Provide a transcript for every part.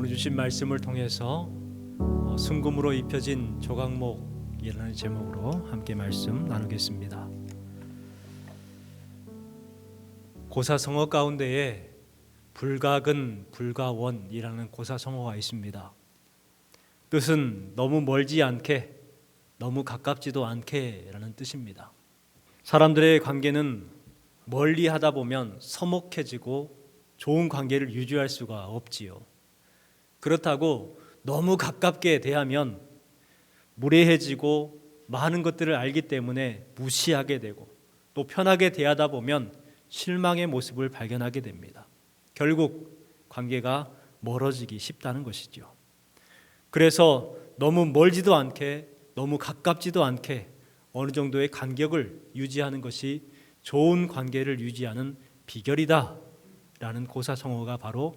오늘 주신 말씀을 통해서 순금으로 입혀진 조각목이라는 제목으로 함께 말씀 나누겠습니다. 고사성어 가운데에 불가근 불가원이라는 고사성어가 있습니다. 뜻은 너무 멀지 않게, 너무 가깝지도 않게 라는 뜻입니다. 사람들의 관계는 멀리 하다 보면 서먹해지고 좋은 관계를 유지할 수가 없지요. 그렇다고 너무 가깝게 대하면 무례해지고 많은 것들을 알기 때문에 무시하게 되고 또 편하게 대하다 보면 실망의 모습을 발견하게 됩니다. 결국 관계가 멀어지기 쉽다는 것이죠. 그래서 너무 멀지도 않게 너무 가깝지도 않게 어느 정도의 간격을 유지하는 것이 좋은 관계를 유지하는 비결이다 라는 고사성어가 바로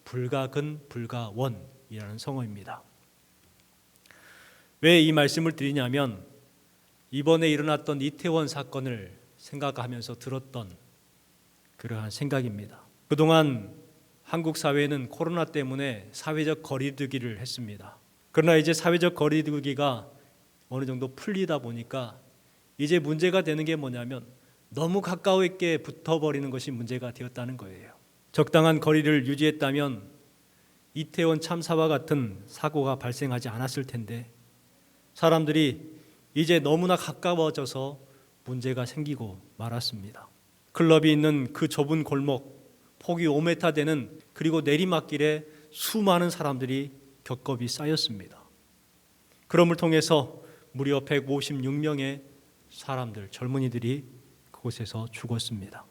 불가근 불가원이라는 성어입니다. 왜 이 말씀을 드리냐면 이번에 일어났던 이태원 사건을 생각하면서 들었던 그러한 생각입니다. 그동안 한국 사회는 코로나 때문에 사회적 거리두기를 했습니다. 그러나 이제 사회적 거리두기가 어느 정도 풀리다 보니까 이제 문제가 되는 게 뭐냐면 너무 가까우게 붙어버리는 것이 문제가 되었다는 거예요. 적당한 거리를 유지했다면 이태원 참사와 같은 사고가 발생하지 않았을 텐데 사람들이 이제 너무나 가까워져서 문제가 생기고 말았습니다. 클럽이 있는 그 좁은 골목, 폭이 5m 되는 그리고 내리막길에 수많은 사람들이 겹겹이 쌓였습니다. 그럼을 통해서 무려 156명의 사람들, 젊은이들이 그곳에서 죽었습니다.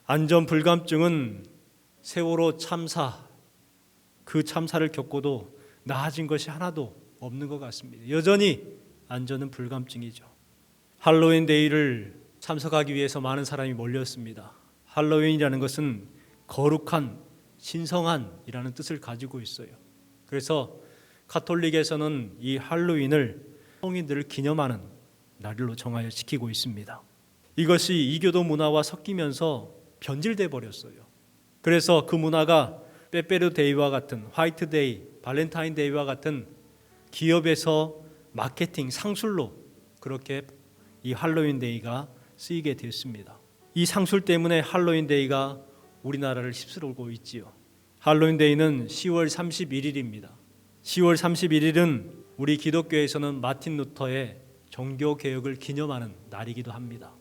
안전불감증은 세월호 참사, 그 참사를 겪고도 나아진 것이 하나도 없는 것 같습니다. 여전히 안전은 불감증이죠. 할로윈 데이를 참석하기 위해서 많은 사람이 몰렸습니다. 할로윈이라는 것은 거룩한, 신성한이라는 뜻을 가지고 있어요. 그래서 가톨릭에서는 이 할로윈을 성인들을 기념하는 날로 정하여 지키고 있습니다. 이것이 이교도 문화와 섞이면서 변질돼 버렸어요. 그래서 그 문화가 빼빼로 데이와 같은 화이트 데이, 발렌타인 데이와 같은 기업에서 마케팅 상술로 그렇게 이 할로윈 데이가 쓰이게 됐습니다. 이 상술 때문에 할로윈 데이가 우리나라를 휩쓸고 있지요. 할로윈 데이는 10월 31일입니다. 10월 31일은 우리 기독교에서는 마틴 루터의 종교 개혁을 기념하는 날이기도 합니다.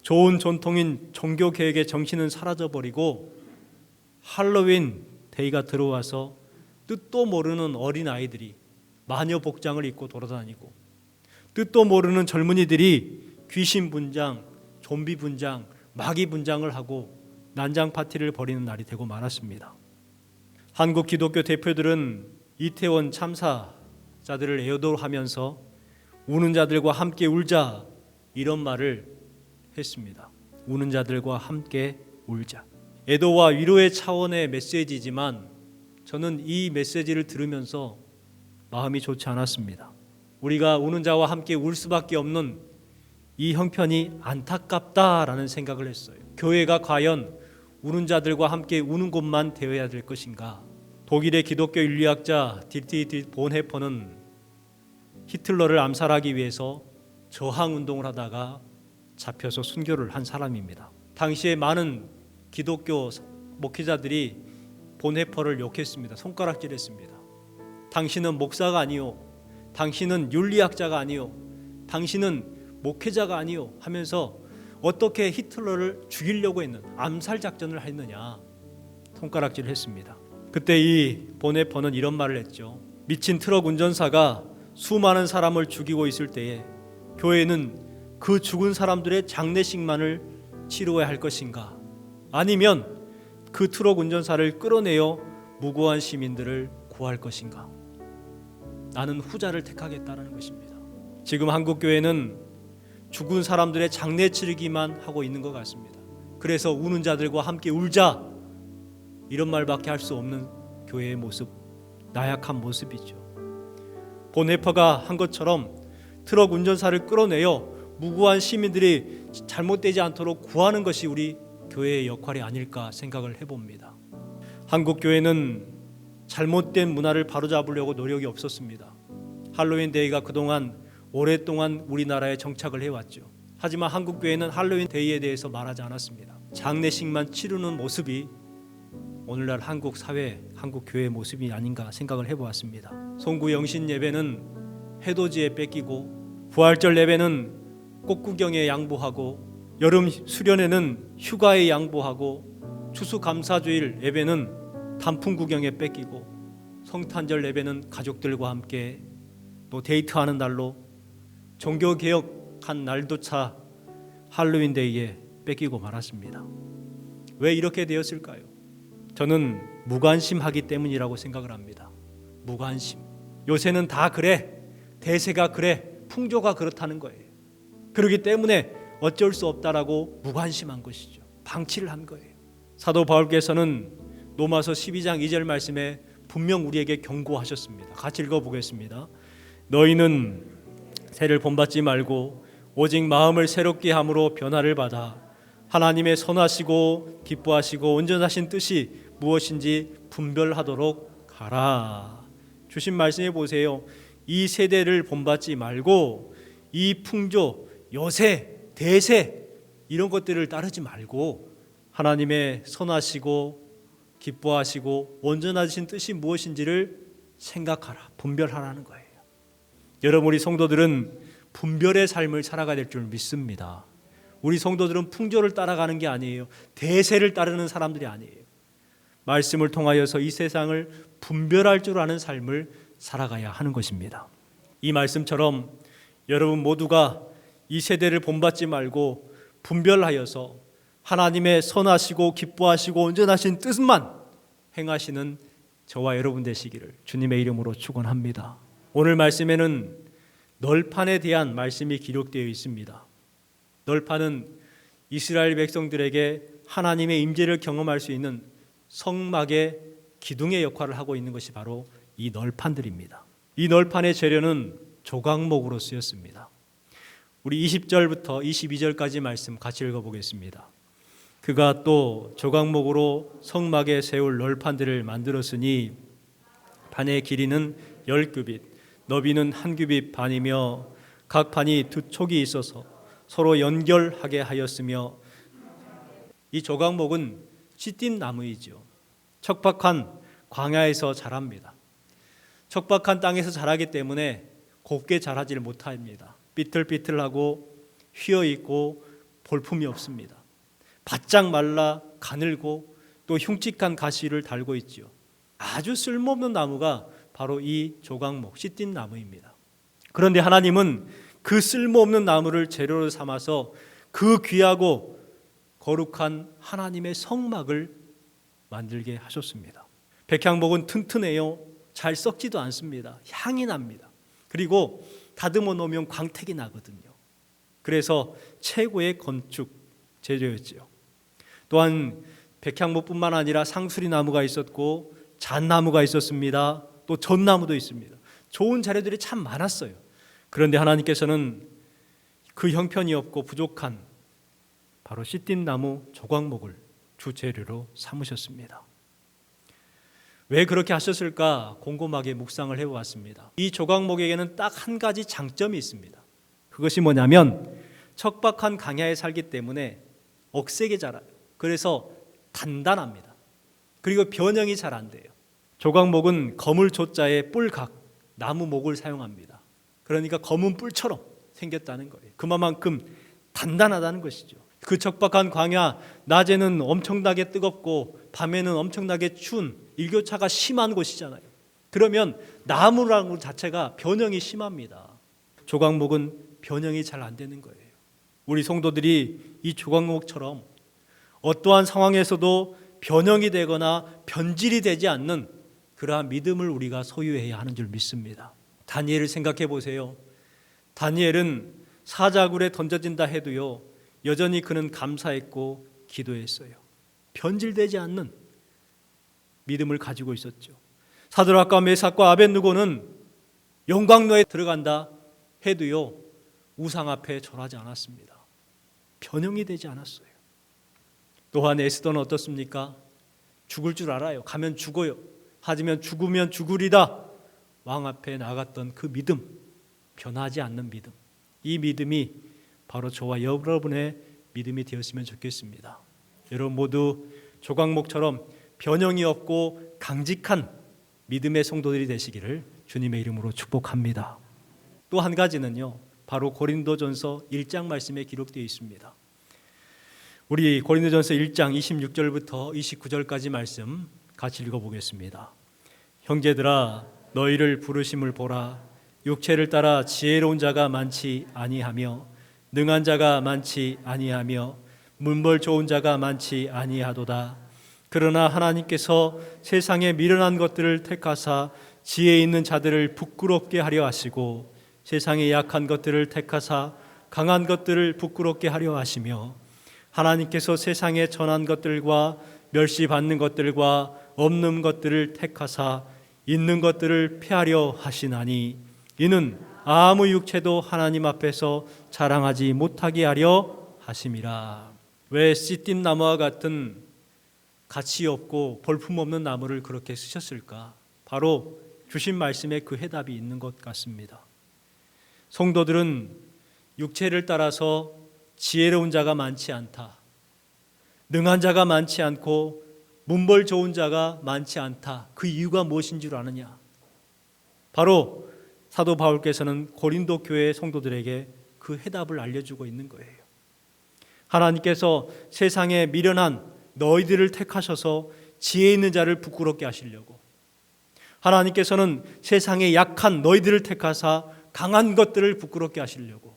좋은 전통인 종교 개혁의 정신은 사라져버리고 할로윈 데이가 들어와서 뜻도 모르는 어린 아이들이 마녀 복장을 입고 돌아다니고 뜻도 모르는 젊은이들이 귀신 분장, 좀비 분장, 마귀 분장을 하고 난장 파티를 벌이는 날이 되고 말았습니다. 한국 기독교 대표들은 이태원 참사자들을 애도하면서 우는 자들과 함께 울자 이런 말을 했습니다. 우는 자들과 함께 울자. 애도와 위로의 차원의 메시지지만 저는 이 메시지를 들으면서 마음이 좋지 않았습니다. 우리가 우는 자와 함께 울 수밖에 없는 이 형편이 안타깝다라는 생각을 했어요. 교회가 과연 우는 자들과 함께 우는 곳만 되어야 될 것인가? 독일의 기독교 윤리학자 디트리히 본헤퍼는 히틀러를 암살하기 위해서 저항운동을 하다가 잡혀서 순교를 한 사람입니다. 당시에 많은 기독교 목회자들이 본헤퍼를 욕했습니다. 손가락질했습니다. 당신은 목사가 아니요, 당신은 윤리학자가 아니요, 당신은 목회자가 아니요 하면서 어떻게 히틀러를 죽이려고 했는 암살 작전을 했느냐 손가락질을 했습니다. 그때 이 본헤퍼는 이런 말을 했죠. 미친 트럭 운전사가 수많은 사람을 죽이고 있을 때에 교회는 그 죽은 사람들의 장례식만을 치루어야 할 것인가? 아니면 그 트럭 운전사를 끌어내어 무고한 시민들을 구할 것인가? 나는 후자를 택하겠다는 것입니다. 지금 한국 교회는 죽은 사람들의 장례 치르기만 하고 있는 것 같습니다. 그래서 우는 자들과 함께 울자 이런 말밖에 할 수 없는 교회의 모습, 나약한 모습이죠. 본헤퍼가 한 것처럼 트럭 운전사를 끌어내어 무고한 시민들이 잘못되지 않도록 구하는 것이 우리 교회의 역할이 아닐까 생각을 해봅니다. 한국 교회는 잘못된 문화를 바로잡으려고 노력이 없었습니다. 할로윈 데이가 그동안 오랫동안 우리나라에 정착을 해왔죠. 하지만 한국 교회는 할로윈 데이에 대해서 말하지 않았습니다. 장례식만 치르는 모습이 오늘날 한국 사회, 한국 교회의 모습이 아닌가 생각을 해보았습니다. 송구 영신 예배는 해돋이에 뺏기고, 부활절 예배는 꽃구경에 양보하고, 여름 수련회는 휴가에 양보하고, 추수감사주일 예배는 단풍 구경에 뺏기고, 성탄절 예배는 가족들과 함께 또 데이트하는 날로, 종교개혁한 날조차 할로윈 데이에 뺏기고 말았습니다. 왜 이렇게 되었을까요? 저는 무관심하기 때문이라고 생각을 합니다. 무관심. 요새는 다 그래, 대세가 그래, 풍조가 그렇다는 거예요. 그렇기 때문에 어쩔 수 없다라고 무관심한 것이죠. 방치를 한 거예요. 사도 바울께서는 로마서 12장 2절 말씀에 분명 우리에게 경고하셨습니다. 같이 읽어보겠습니다. 너희는 새를 본받지 말고 오직 마음을 새롭게 함으로 변화를 받아 하나님의 선하시고 기뻐하시고 온전하신 뜻이 무엇인지 분별하도록 하라. 주신 말씀해 보세요. 이 세대를 본받지 말고 이 풍조, 요새, 대세 이런 것들을 따르지 말고 하나님의 선하시고 기뻐하시고 온전하신 뜻이 무엇인지를 생각하라, 분별하라는 거예요. 여러분, 우리 성도들은 분별의 삶을 살아가야 될 줄 믿습니다. 우리 성도들은 풍조를 따라가는 게 아니에요. 대세를 따르는 사람들이 아니에요. 말씀을 통하여서 이 세상을 분별할 줄 아는 삶을 살아가야 하는 것입니다. 이 말씀처럼 여러분 모두가 이 세대를 본받지 말고 분별하여서 하나님의 선하시고 기뻐하시고 온전하신 뜻만 행하시는 저와 여러분 되시기를 주님의 이름으로 축원합니다. 오늘 말씀에는 널판에 대한 말씀이 기록되어 있습니다. 널판은 이스라엘 백성들에게 하나님의 임재를 경험할 수 있는 성막의 기둥의 역할을 하고 있는 것이 바로 이 널판들입니다. 이 널판의 재료는 조각목으로 쓰였습니다. 우리 20절부터 22절까지 말씀 같이 읽어보겠습니다. 그가 또 조각목으로 성막에 세울 널판들을 만들었으니 판의 길이는 10규빗, 너비는 1규빗 반이며 각 판이 2촉이 있어서 서로 연결하게 하였으며, 이 조각목은 시띠 나무이죠. 척박한 광야에서 자랍니다. 척박한 땅에서 자라기 때문에 곱게 자라지를 못합니다. 삐뚤삐뚤하고 휘어있고 볼품이 없습니다. 바짝 말라 가늘고 또 흉측한 가시를 달고 있지요. 아주 쓸모없는 나무가 바로 이 조각목 시띠 나무입니다. 그런데 하나님은 그 쓸모없는 나무를 재료로 삼아서 그 귀하고 거룩한 하나님의 성막을 만들게 하셨습니다. 백향목은 튼튼해요. 잘 썩지도 않습니다. 향이 납니다. 그리고 다듬어 놓으면 광택이 나거든요. 그래서 최고의 건축 재료였지요. 또한 백향목뿐만 아니라 상수리 나무가 있었고 잣나무가 있었습니다. 또 전나무도 있습니다. 좋은 재료들이 참 많았어요. 그런데 하나님께서는 그 형편이 없고 부족한 바로 시띠 나무 조각목을 주재료로 삼으셨습니다. 왜 그렇게 하셨을까 곰곰하게 묵상을 해보았습니다. 이 조각목에게는 딱 한 가지 장점이 있습니다. 그것이 뭐냐면 척박한 강야에 살기 때문에 억세게 자라요. 그래서 단단합니다. 그리고 변형이 잘 안 돼요. 조각목은 거물 조자에 뿔각, 나무 목을 사용합니다. 그러니까 검은 뿔처럼 생겼다는 거예요. 그만큼 단단하다는 것이죠. 그 척박한 광야, 낮에는 엄청나게 뜨겁고 밤에는 엄청나게 추운 일교차가 심한 곳이잖아요. 그러면 나무라는 것 자체가 변형이 심합니다. 조각목은 변형이 잘 안 되는 거예요. 우리 성도들이 이 조각목처럼 어떠한 상황에서도 변형이 되거나 변질이 되지 않는 그러한 믿음을 우리가 소유해야 하는 줄 믿습니다. 다니엘을 생각해 보세요. 다니엘은 사자굴에 던져진다 해도요, 여전히 그는 감사했고 기도했어요. 변질되지 않는 믿음을 가지고 있었죠. 사드락과 메삭과 아벳느고는 영광로에 들어간다 해도요, 우상 앞에 절하지 않았습니다. 변형이 되지 않았어요. 또한 에스더는 어떻습니까? 죽을 줄 알아요. 가면 죽어요. 하지만 죽으면 죽으리다 왕 앞에 나갔던 그 믿음, 변하지 않는 믿음, 이 믿음이 바로 저와 여러분의 믿음이 되었으면 좋겠습니다. 여러분 모두 조각목처럼 변형이 없고 강직한 믿음의 성도들이 되시기를 주님의 이름으로 축복합니다. 또 한 가지는요, 바로 고린도전서 1장 말씀에 기록되어 있습니다. 우리 고린도전서 1장 26절부터 29절까지 말씀 같이 읽어보겠습니다. 형제들아, 너희를 부르심을 보라. 육체를 따라 지혜로운 자가 많지 아니하며 능한 자가 많지 아니하며 문벌 좋은 자가 많지 아니하도다. 그러나 하나님께서 세상에 미련한 것들을 택하사 지혜 있는 자들을 부끄럽게 하려 하시고 세상에 약한 것들을 택하사 강한 것들을 부끄럽게 하려 하시며 하나님께서 세상에 전한 것들과 멸시받는 것들과 없는 것들을 택하사 있는 것들을 폐하려 하시나니 이는 아무 육체도 하나님 앞에서 자랑하지 못하게 하려 하심이라. 왜 씨띠 나무와 같은 가치 없고 볼품없는 나무를 그렇게 쓰셨을까? 바로 주신 말씀에 그 해답이 있는 것 같습니다. 성도들은 육체를 따라서 지혜로운 자가 많지 않다, 능한 자가 많지 않고 문벌 좋은 자가 많지 않다. 그 이유가 무엇인 줄 아느냐? 바로 사도 바울께서는 고린도 교회 성도들에게 그 해답을 알려주고 있는 거예요. 하나님께서 세상에 미련한 너희들을 택하셔서 지혜 있는 자를 부끄럽게 하시려고, 하나님께서는 세상에 약한 너희들을 택하사 강한 것들을 부끄럽게 하시려고,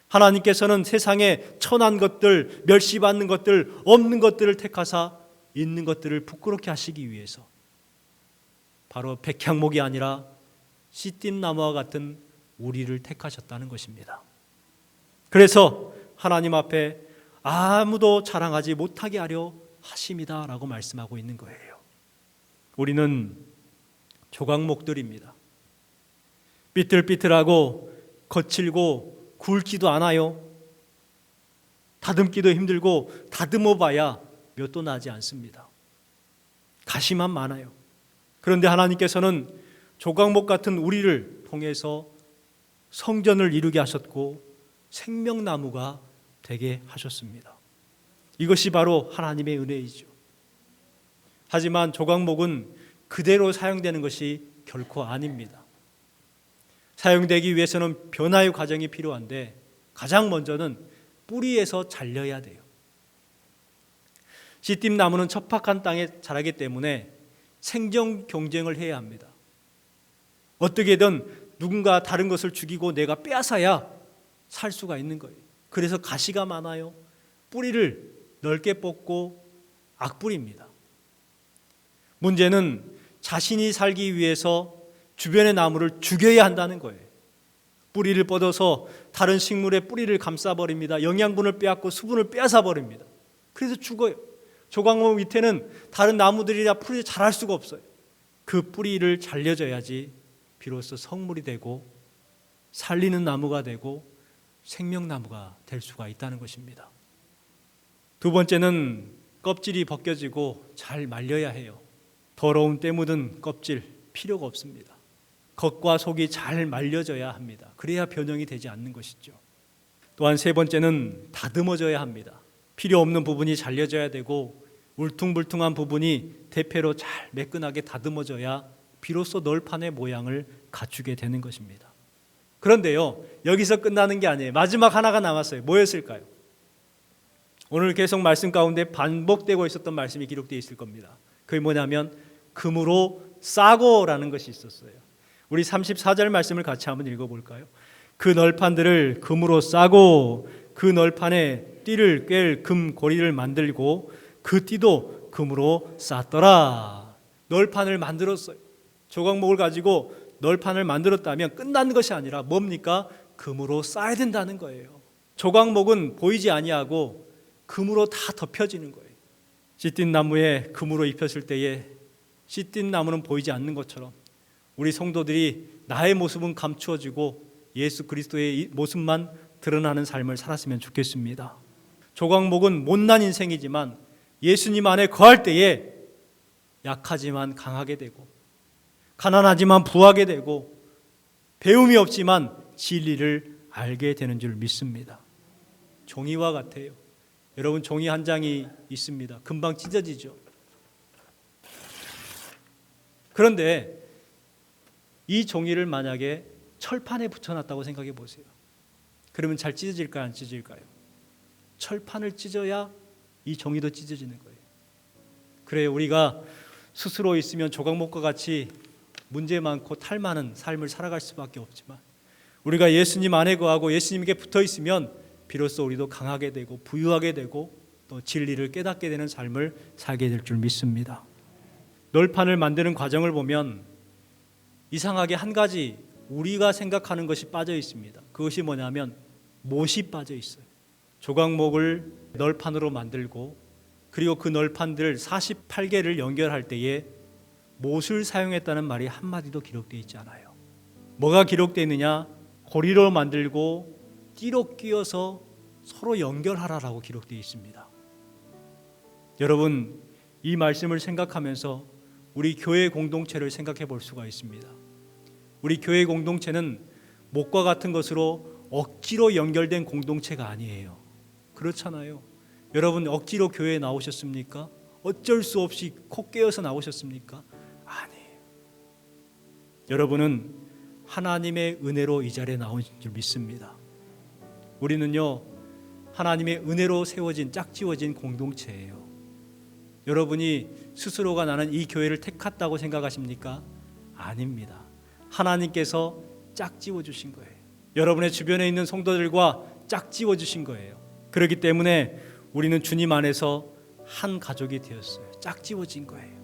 하나님께서는 세상에 천한 것들, 멸시받는 것들, 없는 것들을 택하사 있는 것들을 부끄럽게 하시기 위해서 바로 백향목이 아니라 씨띠나무와 같은 우리를 택하셨다는 것입니다. 그래서 하나님 앞에 아무도 자랑하지 못하게 하려 하심이다 라고 말씀하고 있는 거예요. 우리는 조각목들입니다. 삐뚤삐뚤하고 거칠고 굵지도 않아요. 다듬기도 힘들고 다듬어봐야 몇 도 나지 않습니다. 가시만 많아요. 그런데 하나님께서는 조각목 같은 우리를 통해서 성전을 이루게 하셨고 생명나무가 되게 하셨습니다. 이것이 바로 하나님의 은혜이죠. 하지만 조각목은 그대로 사용되는 것이 결코 아닙니다. 사용되기 위해서는 변화의 과정이 필요한데 가장 먼저는 뿌리에서 잘려야 돼요. 씨띠나무는 척박한 땅에 자라기 때문에 생존 경쟁을 해야 합니다. 어떻게든 누군가 다른 것을 죽이고 내가 빼앗아야 살 수가 있는 거예요. 그래서 가시가 많아요. 뿌리를 넓게 뻗고 악뿌리입니다. 문제는 자신이 살기 위해서 주변의 나무를 죽여야 한다는 거예요. 뿌리를 뻗어서 다른 식물의 뿌리를 감싸버립니다. 영양분을 빼앗고 수분을 빼앗아버립니다. 그래서 죽어요. 조각목 밑에는 다른 나무들이라 풀이 자랄 수가 없어요. 그 뿌리를 잘려줘야지 비로소 성물이 되고 살리는 나무가 되고 생명나무가 될 수가 있다는 것입니다. 두 번째는 껍질이 벗겨지고 잘 말려야 해요. 더러운 때 묻은 껍질 필요가 없습니다. 겉과 속이 잘 말려져야 합니다. 그래야 변형이 되지 않는 것이죠. 또한 세 번째는 다듬어져야 합니다. 필요 없는 부분이 잘려져야 되고 울퉁불퉁한 부분이 대패로 잘 매끈하게 다듬어져야 비로소 널판의 모양을 갖추게 되는 것입니다. 그런데요, 여기서 끝나는 게 아니에요. 마지막 하나가 남았어요. 뭐였을까요? 오늘 계속 말씀 가운데 반복되고 있었던 말씀이 기록되어 있을 겁니다. 그게 뭐냐면 금으로 싸고라는 것이 있었어요. 우리 34절 말씀을 같이 한번 읽어볼까요? 그 널판들을 금으로 싸고 그 널판에 띠를 꿰 금 고리를 만들고 그 띠도 금으로 쌌더라. 널판을 만들었어요. 조각목을 가지고 널판을 만들었다면 끝난 것이 아니라 뭡니까? 금으로 쌓아야 된다는 거예요. 조각목은 보이지 아니하고 금으로 다 덮여지는 거예요. 씨띠 나무에 금으로 입혔을 때에 씨띠 나무는 보이지 않는 것처럼 우리 성도들이 나의 모습은 감추어지고 예수 그리스도의 모습만 드러나는 삶을 살았으면 좋겠습니다. 조각목은 못난 인생이지만 예수님 안에 거할 때에 약하지만 강하게 되고 가난하지만 부하게 되고 배움이 없지만 진리를 알게 되는 줄 믿습니다. 종이와 같아요. 여러분, 종이 한 장이 있습니다. 금방 찢어지죠. 그런데 이 종이를 만약에 철판에 붙여놨다고 생각해 보세요. 그러면 잘 찢어질까요? 안 찢어질까요? 철판을 찢어야 이 종이도 찢어지는 거예요. 그래요. 우리가 스스로 있으면 조각목과 같이 문제 많고 탈 많은 삶을 살아갈 수밖에 없지만 우리가 예수님 안에 거하고 예수님께 붙어 있으면 비로소 우리도 강하게 되고 부유하게 되고 또 진리를 깨닫게 되는 삶을 살게 될 줄 믿습니다. 널판을 만드는 과정을 보면 이상하게 한 가지 우리가 생각하는 것이 빠져 있습니다. 그것이 뭐냐면 못이 빠져 있어요. 조각목을 널판으로 만들고 그리고 그 널판들 48개를 연결할 때에 못을 사용했다는 말이 한마디도 기록되어 있지 않아요. 뭐가 기록되어 있느냐? 고리로 만들고 띠로 끼워서 서로 연결하라라고 기록되어 있습니다. 여러분, 이 말씀을 생각하면서 우리 교회 공동체를 생각해 볼 수가 있습니다. 우리 교회 공동체는 못과 같은 것으로 억지로 연결된 공동체가 아니에요. 그렇잖아요. 여러분, 억지로 교회에 나오셨습니까? 어쩔 수 없이 코 깨어서 나오셨습니까? 아니에요. 여러분은 하나님의 은혜로 이 자리에 나오신 줄 믿습니다. 우리는요, 하나님의 은혜로 세워진 짝지워진 공동체예요. 여러분이 스스로가 나는 이 교회를 택했다고 생각하십니까? 아닙니다. 하나님께서 짝지워 주신 거예요. 여러분의 주변에 있는 성도들과 짝지워 주신 거예요. 그렇기 때문에 우리는 주님 안에서 한 가족이 되었어요. 짝지워진 거예요.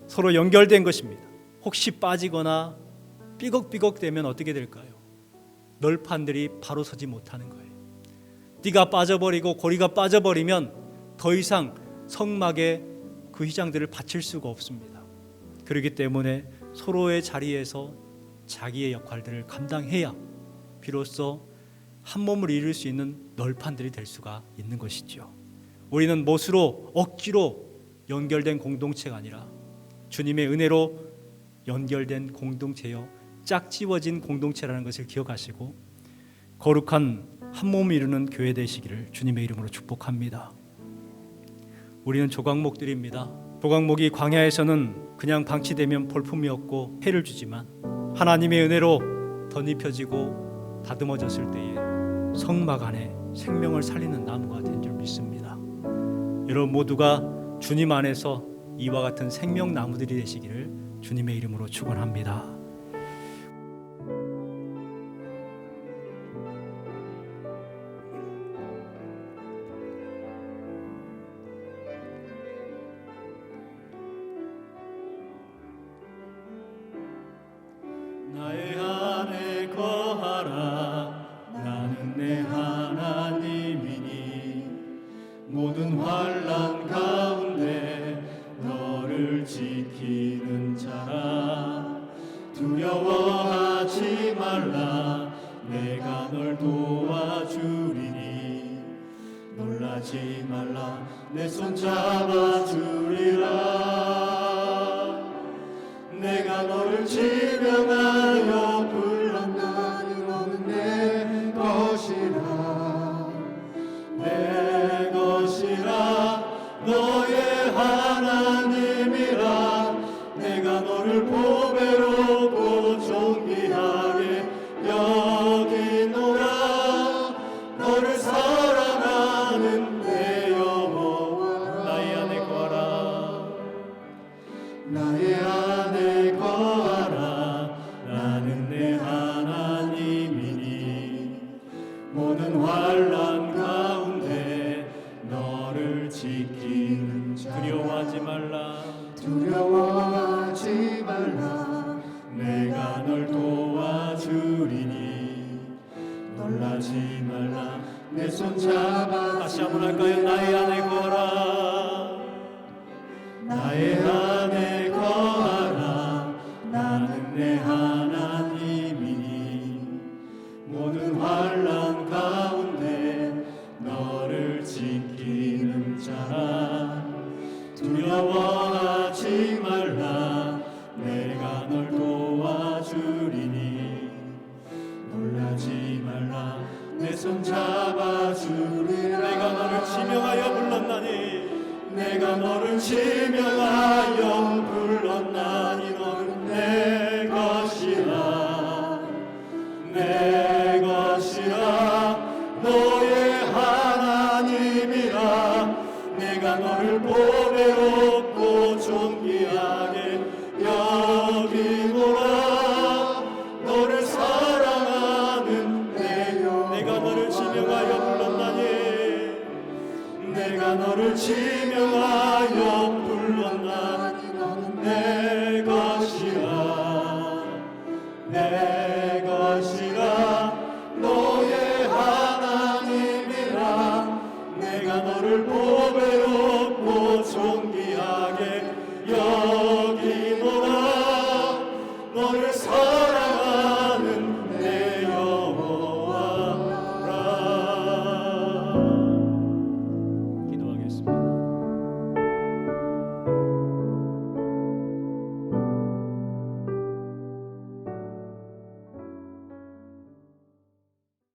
서로 연결된 것입니다. 혹시 빠지거나 삐걱삐걱 되면 어떻게 될까요? 널판들이 바로 서지 못하는 거예요. 띠가 빠져버리고 고리가 빠져버리면 더 이상 성막에 그 휘장들을 받칠 수가 없습니다. 그렇기 때문에 서로의 자리에서 자기의 역할들을 감당해야 비로소 한 몸을 이룰 수 있는 널판들이 될 수가 있는 것이죠. 우리는 못으로 억지로 연결된 공동체가 아니라 주님의 은혜로 연결된 공동체요, 짝지워진 공동체라는 것을 기억하시고 거룩한 한 몸을 이루는 교회 되시기를 주님의 이름으로 축복합니다. 우리는 조각목들입니다. 조각목이 광야에서는 그냥 방치되면 볼품이었고 해를 주지만 하나님의 은혜로 덧입혀지고 다듬어졌을 때에 성막 안에 생명을 살리는 나무가 된 줄 믿습니다. 여러분 모두가 주님 안에서 이와 같은 생명나무들이 되시기를 주님의 이름으로 축원합니다. 나의 안에 거하라. 나는 내 하나님이니 모든 환난 가운데 너를 지키는 자라. 두려워하지 말라. 내가 널 도와주리니 놀라지 말라. 내 손 잡아주리라. 내가 너를 지명하여 불렀나니 너는 내 것이라. 내 것이라. 너의 하나님이라. 내가 너를 보배롭고 존귀하게 여기노라. 너를 사랑하는 내 여호와. 나의 안에 거하라. 나의 안에 거하라. 나는 내 하나님이니 모든 환난 가운데 너를 지키는 자. 두려워하지 말라. 두려워하지 말라. 내가 널 도와주리니 놀라지 말라. 내 손 잡아. 다시 한번 할까요? 나의 안에 거하라. 나의 안에 거하라. 나는 내 하나님이니 모든 환난 가운데 너를 지키는 자라. 두려워하지 말라. 내가 너를 보배롭고 존귀하게 여기노라. 너를 사랑